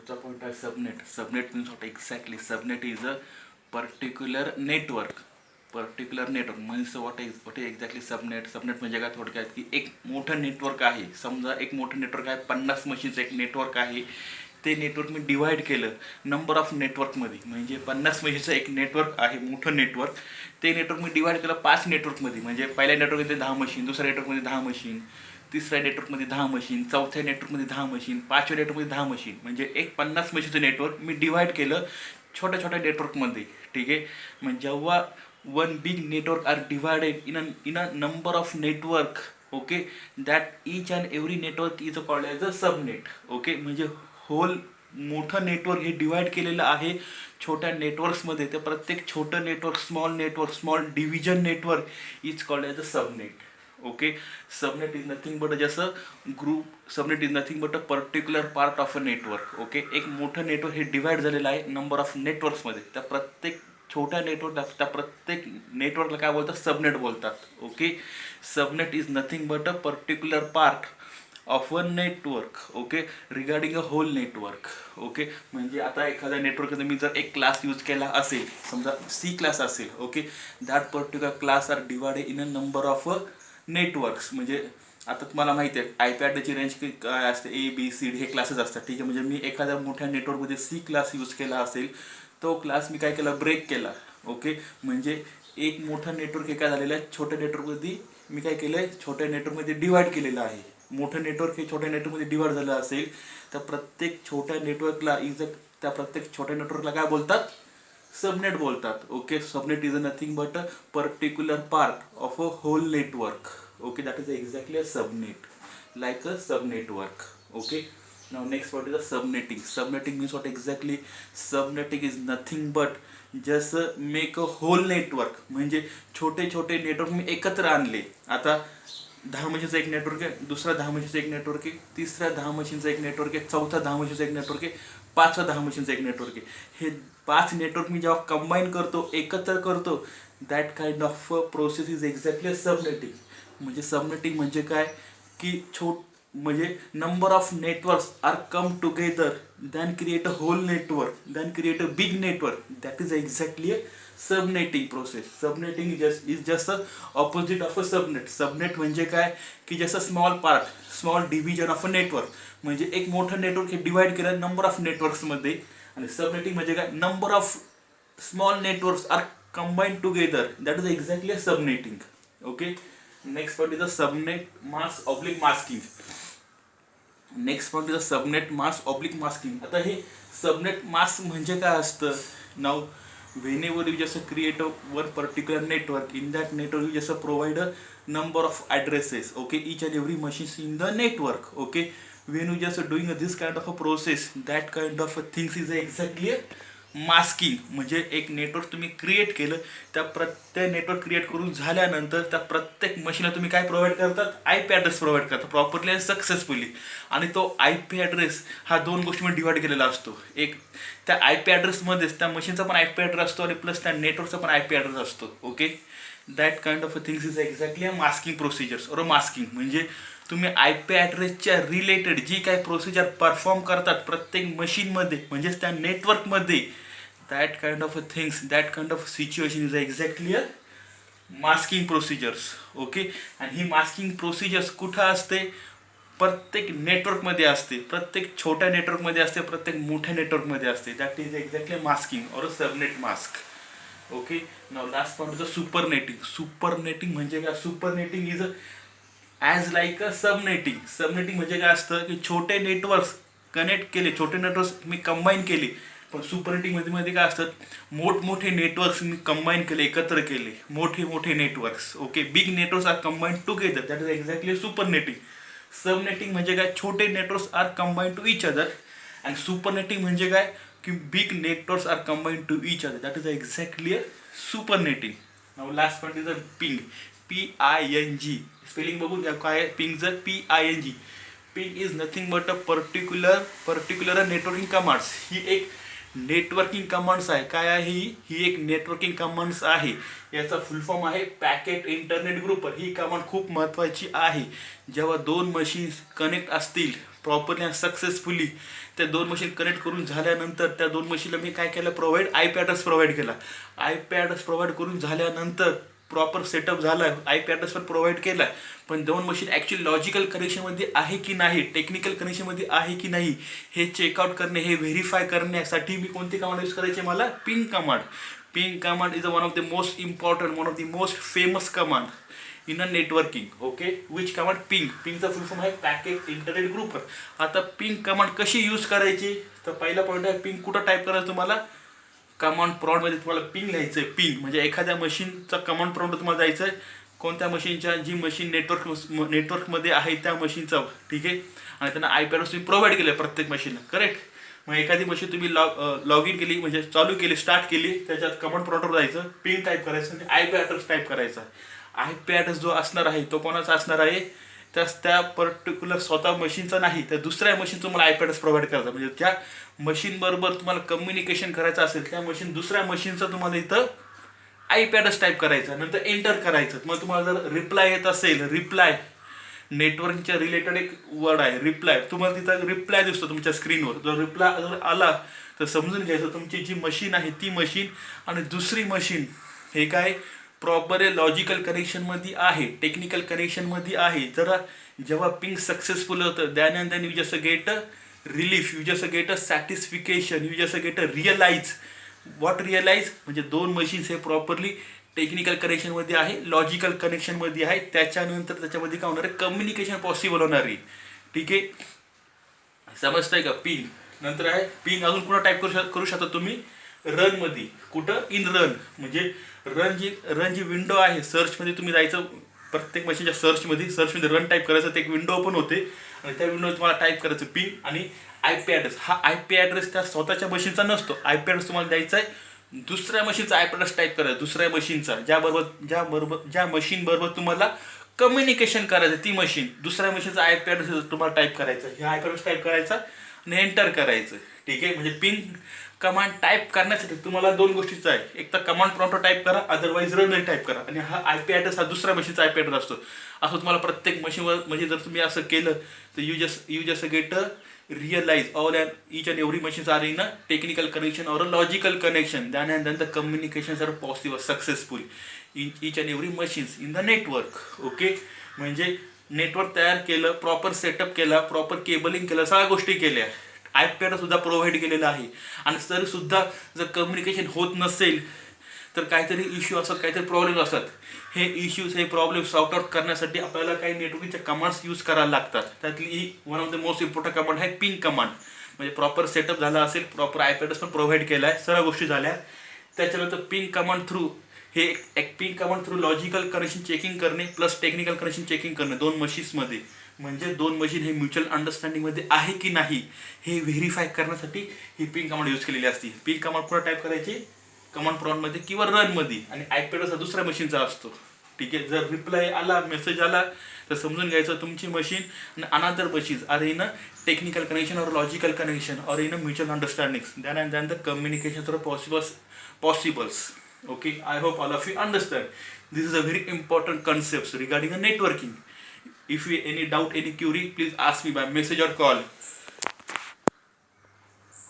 पुढचा पॉईंट आहे subnet. Subnet means what exactly? Subnet is a particular network. Particular network means what is exactly subnet? Subnet म्हणजे काय थोडक्यात की एक मोठं नेटवर्क आहे. समजा एक मोठं नेटवर्क आहे, 50 मशीनचं एक नेटवर्क आहे. ते नेटवर्क मी डिवाईड केलं नंबर ऑफ नेटवर्कमध्ये. म्हणजे 50 मशीनचं एक नेटवर्क आहे, मोठं नेटवर्क. ते नेटवर्क मी डिवाईड केलं 5 नेटवर्कमध्ये. म्हणजे पहिल्या नेटवर्कमध्ये 10 मशीन, दुसऱ्या नेटवर्कमध्ये 10 मशीन, तिसऱ्या नेटवर्कमध्ये 10 मशीन, चौथ्या नेटवर्कमध्ये 10 मशीन, पाचव्या नेटवर्कमध्ये 10 मशीन. म्हणजे एक 50 मशीनचं नेटवर्क मी डिवाईड केलं छोट्या छोट्या नेटवर्कमध्ये. ठीक आहे. म्हणजे जेव्हा one big network are divided in a number of network, okay, that each and every network is called as a subnet. Okay, म्हणजे होल मोठं नेटवर्क हे डिवाईड केलेलं आहे छोट्या नेटवर्क्समध्ये. तर प्रत्येक छोटं network, small division network is called as a subnet. Okay, subnet is nothing but जसं group. Subnet is nothing but a particular part of a network. Okay, एक मोठं नेटवर्क हे डिवाइड झालेलं आहे नंबर ऑफ नेटवर्क्समध्ये. त्या प्रत्येक छोट्या नेटवर्क, त्या प्रत्येक नेटवर्कला काय बोलतात? सबनेट बोलतात. Okay, subnet is nothing but a particular part of a network. Okay, regarding a whole network. Okay, म्हणजे आता एखाद्या नेटवर्कमध्ये मी जर एक क्लास यूज केला असेल, समजा सी क्लास असेल. Okay, that particular class are divided in a number of networks. म्हणजे आता तुम्हाला माहिती आहे आयपॅडची रेंज काय असते? ABCD हे क्लासेस असतात. ठीक आहे. म्हणजे मी एखाद्या मोठ्या नेटवर्कमध्ये सी क्लास यूज केला असेल, तो क्लास मी काय केला? ब्रेक केला. ओके, म्हणजे एक मोठं नेटवर्क हे काय झालेलं आहे? छोट्या नेटवर्कमध्ये मी काय केलं आहे? छोट्या नेटवर्कमध्ये डिवाईड केलेलं आहे. मोठं नेटवर्क हे छोट्या नेटवर्कमध्ये डिवाइड झालं असेल तर प्रत्येक छोट्या नेटवर्कला त्या प्रत्येक छोट्या नेटवर्कला काय बोलतात? सबनेट बोलतात. Okay, subnet is nothing but a particular part of a whole network. Okay, that is exactly a subnet, like a sub network. Okay, now next point is a subnetting. Subnetting means what exactly? Subnetting is nothing but just make a whole network. म्हणजे छोटे छोटे network मी एकत्र आणले. आता 10 मशीनचं एक network आहे, दुसरा 10 मशीनचं एक नेटवर्क आहे, तिसऱ्या 10 मशीनचं एक नेटवर्क आहे, चौथा 10 मशीनचं एक नेटवर्क आहे, पाचवा 10 मशीनचं एक नेटवर्क आहे. हे 5 नेटवर्क मी जेव्हा कंबाईन करतो, एकत्र करतो, that kind of process is exactly subnetting. म्हणजे सबनेटिंग म्हणजे काय? की म्हणजे number of networks are come together, then create a whole network, then create a big network. That is exactly a subnetting process. Subnetting is just opposite of a subnet. Subnet म्हणजे काय? की जसं small part, small division of a network. म्हणजे एक मोठं network हे divide केलं number of नेटवर्क्समध्ये. आणि सबनेटिंग म्हणजे काय? Number of small networks are combined together. That is exactly a subnetting. Okay, next point is a subnet mask oblique masking. Next point is a subnet mask oblique masking. आता हे subnet mask म्हणजे काय असतं? Now whenever you just create a one particular network, in that network you just provide a number of addresses. Okay, each and every machine in the network. Okay, when you just doing this kind of a process, that kind of things is exactly a masking. म्हणजे एक network तुम्ही create केलं, त्या प्रत्येक network create करून झाल्यानंतर त्या प्रत्येक मशीनला तुम्ही काय प्रोव्हाइड करतात? IP ॲड्रेस प्रोव्हाइड करतात प्रॉपरली आणि सक्सेसफुली. आणि तो IP ॲड्रेस हा 2 गोष्टींमध्ये डिवाइड केलेला असतो. एक त्या IP ॲड्रेसमध्येच त्या मशीनचा पण IP ॲड्रेस असतो आणि प्लस त्या नेटवर्कचा पण IP ॲड्रेस असतो. Okay, that kind of things is exactly a masking procedures और मास्किंग. म्हणजे तुम्ही IP ॲड्रेसच्या रिलेटेड जी काही प्रोसिजर परफॉर्म करतात प्रत्येक मशीनमध्ये, म्हणजेच त्या नेटवर्कमध्ये, that kind of things, that kind of situation is exactly a masking procedures. Okay, आणि ही मास्किंग प्रोसिजर्स कुठं असते? प्रत्येक नेटवर्कमध्ये असते, प्रत्येक छोट्या नेटवर्कमध्ये असते, प्रत्येक मोठ्या नेटवर्कमध्ये असते. दॅट इज एक्झॅक्टली मास्किंग और subnet mask. Okay, now last point is supernetting. Supernetting म्हणजे काय? Supernetting is as like a subnetting. Subnetting म्हणजे काय असतं? की छोटे नेटवर्क्स कनेक्ट केले, छोटे नेटवर्क्स मी कंबाईन केले. पण सुपरनेटिंग मध्ये काय असतात? मोठमोठे नेटवर्क्स मी कंबाईन केले, एकत्र केले, मोठे मोठे networks. Okay, big networks are combined together. That is exactly supernetting. Subnetting म्हणजे काय? छोटे networks are combined to each other. And supernetting म्हणजे काय? की big networks are combined to each other. That is exactly a supernetting. Now last point is a ping. PING. Spelling बघून घ्या काय पिंगचं. PING. Ping is nothing but a particular networking commands. ही एक networking commands आहे. काय आहे ही एक नेटवर्किंग कमांड्स आहे. याचा फुल फॉर्म आहे पॅकेट इंटरनेट ग्रुपर. ही कमांड खूप महत्त्वाची आहे. जेव्हा 2 मशीन्स कनेक्ट असतील प्रॉपरली आणि सक्सेसफुली त्या 2 मशीन कनेक्ट करून झाल्यानंतर त्या 2 मशीनला मी काय केलं, प्रोव्हाइड IP ॲड्रेस प्रोव्हाइड केला. IP ॲड्रेस प्रोव्हाइड करून झाल्यानंतर प्रॉपर सेटअप झाला, IP ॲड्रेस पण प्रोव्हाइड केला, पण 2 मशीन ॲक्च्युअली लॉजिकल कनेक्शनमध्ये आहे की नाही, टेक्निकल कनेक्शनमध्ये आहे की नाही हे चेकआउट करणे, हे व्हेरीफाय करण्यासाठी मी कोणती कमांड यूज करायची, मला पिंग कमांड. पिंग command is one of the most important, one of the most famous command in a networking. Okay, which command, पिंग. पिंगचा फुल फॉर्म आहे पॅकेट इंटरनेट ग्रुपर. आता पिंग कमांड कशी यूज करायची, तर पहिला पॉईंट आहे पिंग कुठं टाईप करायचं तुम्हाला, कमांड प्रॉम्प्टमध्ये तुम्हाला पिंग लिहायचं आहे. पिंग म्हणजे एखाद्या मशीनचा कमांड प्रॉम्प्ट तुम्हाला जायचं आहे, कोणत्या मशीनच्या, जी मशीन नेटवर्कमध्ये आहे त्या मशीनचा, ठीक आहे, आणि त्यांना IP ॲड्रेस तुम्ही प्रोव्हाइड केलं प्रत्येक मशीनला, करेक्ट. मग एखादी मशीन तुम्ही लॉग इन केली, म्हणजे चालू केली, स्टार्ट केली, त्याच्यात कमांड प्रॉम्प्टवर जायचं, पिंग टाईप करायचं आणि IP ॲड्रेस टाईप करायचा. IP ॲड्रेस जो असणार आहे तो कोणाचा असणार आहे, त्या पर्टिक्युलर स्वतः मशीनचा नाही, त्या दुसऱ्या मशीन तुम्हाला IP ॲड्रेस प्रोव्हाइड करायचा. म्हणजे त्या मशीनबरोबर तुम्हाला कम्युनिकेशन करायचं असेल, त्या दुसऱ्या मशीनचा तुम्हाला इथं IP ॲड्रेस टाईप करायचा, नंतर एंटर करायचं. मग तुम्हाला जर रिप्लाय येत असेल, रिप्लाय नेटवर्कच्या रिलेटेड एक वर्ड आहे रिप्लाय, तुम्हाला तिथं रिप्लाय दिसतो तुमच्या स्क्रीनवर. जर रिप्लाय जर आला तर समजून घ्यायचं तुमची जी मशीन आहे ती मशीन आणि दुसरी मशीन हे काय प्रॉपर लॉजिकल कनेक्शनमध्ये आहे, टेक्निकल कनेक्शनमध्ये आहे. जरा जेव्हा पिंग सक्सेसफुल होतं, then and then you just get a relief, you just get a satisfaction, you just get a realize. What realize, म्हणजे 2 मशीन्स हे प्रॉपरली टेक्निकल कनेक्शनमध्ये आहे, लॉजिकल कनेक्शनमध्ये आहे. त्याच्यानंतर त्याच्यामध्ये काय होणार आहे, कम्युनिकेशन पॉसिबल होणार आहे. ठीक आहे, समजतंय का. पिंग नंतर आहे पिंग, अजून कुठं टाईप करू शकता तुम्ही, रनमध्ये. कुठं, इन रन. म्हणजे रन जी विंडो आहे, सर्चमध्ये तुम्ही जायचं, प्रत्येक मशीनच्या सर्चमध्ये रन टाईप करायचं, ते एक विंडो ओपन होते आणि त्या विंडो तुम्हाला टाईप करायचं पिंग आणि IP ॲड्रेस. हा IP ॲड्रेस त्या स्वतःच्या मशीनचा नसतो, IP ॲड्रेस तुम्हाला द्यायचा आहे दुसऱ्या मशीनचा IP ॲड्रेस टाईप करायचा, दुसऱ्या मशीनचा, ज्या मशीनबरोबर तुम्हाला कम्युनिकेशन करायचं, ती मशीन, दुसऱ्या मशीनचा IP ॲड्रेस तुम्हाला टाईप करायचा. हे IP ॲड्रेस टाईप करायचा आणि एंटर करायचं. ठीक आहे, म्हणजे पिंग कमांड टाईप करण्यासाठी तुम्हाला 2 गोष्टीचा आहे, एक तर कमांड प्रॉम्प्ट टाईप करा, अदरवाईज रन टाईप करा, आणि हा IP ॲड्रेस हा दुसऱ्या मशीनचा IP ॲड्रेस असतो. असं तुम्हाला प्रत्येक मशीनवर, म्हणजे जर तुम्ही असं केलं तर you just get a realize all and each and every machines are in a technical connection or a logical connection, then and then the communications are possible successful in each and every machines in the network. Okay, म्हणजे network तयार केलं, proper setup केला, proper cabling केलं, सगळ्या गोष्टी केल्या, IP address सुद्धा provide केलेला आहे. आणि तरी सुद्धा जर कम्युनिकेशन होत नसेल तर काहीतरी इश्यू असतात, काहीतरी प्रॉब्लेम असतात. हे इश्यूज, हे प्रॉब्लेम सॉर्ट आउट करण्यासाठी आपल्याला काही नेटवर्किंगच्या कमांड्स यूज करायला लागतात. त्यातली ही one of the most important command आहे पिंग कमांड. म्हणजे प्रॉपर सेटअप झाला असेल, प्रॉपर IP ॲड्रेस पण प्रोव्हाइड केला आहे, सगळ्या गोष्टी झाल्या. त्याच्यानंतर पिंग कमांड थ्रू, हे एक पिंग command through logical connection checking करणे प्लस टेक्निकल कनेक्शन चेकिंग करणे 2 मशीन्समध्ये. म्हणजे 2 मशीन हे म्युच्युअल अंडरस्टँडिंगमध्ये आहे की नाही हे व्हेरीफाय करण्यासाठी ही पिंग कमांड यूज केलेली असते. पिंग कमांड कुठं टाईप करायची, कमांड प्रॉम्प्टमध्ये किंवा रनमध्ये, आणि IP ॲड्रेस हा दुसऱ्या मशीनचा असतो. ठीक आहे, जर रिप्लाय आला, मेसेज आला तर समजून घ्यायचं तुमची मशीन आणि another machines are in a technical connection or logical connection or in a mutual understanding, then and then the communication are possibles. Okay, I hope all of you understand. This is a very important concept regarding the networking. If you any doubt, any query, please ask me by message or call.